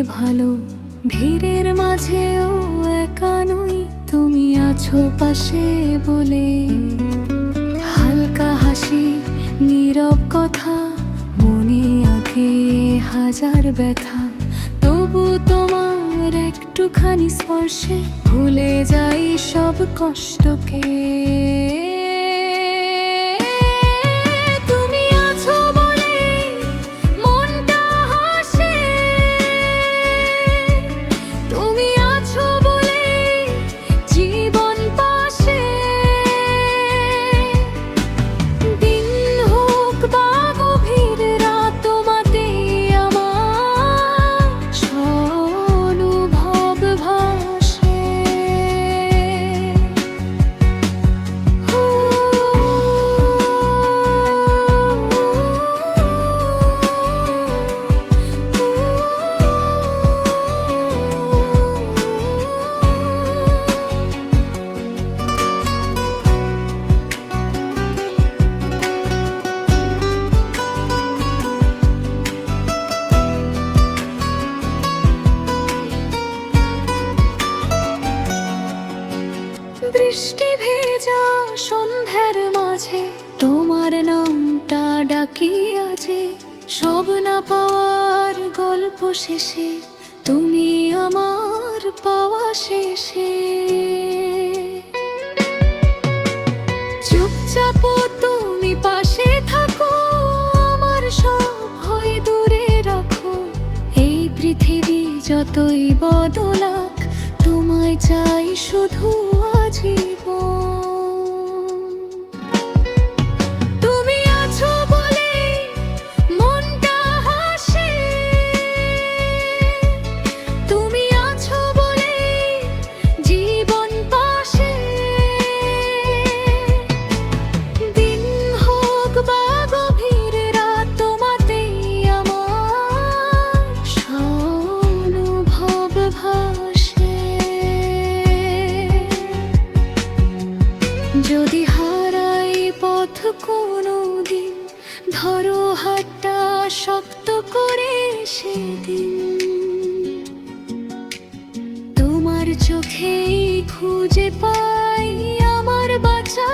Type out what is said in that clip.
ভালো, ভিড়ের মাঝেও একা নই, তুমি আছো পাশে বলে। হালকা হাসি, নীরব কথা, মনে আগে হাজার ব্যথা, তবু তোমার একটুখানি স্পর্শে ভুলে যাই সব কষ্টকে। তুমি আছো বলে মনটা হাসে, তুমি আছো বলে জীবন পাশে। দিন হোক বা গভীর রাত, তোমাতেই আমার অনুভব ভাসে। বৃষ্টি ভেজা সন্ধ্যার মাঝে তোমার নামটা ডাকি আজে, সব না পাওয়ার গল্প শেষে তুমি আমার পাওয়া শেষে। চুপচাপ তুমি পাশে থাকো, আমার সব ভয় দূরে রাখো। এই পৃথিবী যতই বদলাক, তোমায় চাই শুধু আজীবন। তুমি আছো বলে মনটা হাসে, তুমি আছো বলে জীবন পাশে। দিন হোক বা গভীর রাত, তোমাতেই আমার অনুভব ভাসে। যদি হারাই পথ কোনো দিন, ধরো হাতটা শক্ত করে সেদিন। তোমার চোখেই খুঁজে পাই আমার বাঁচা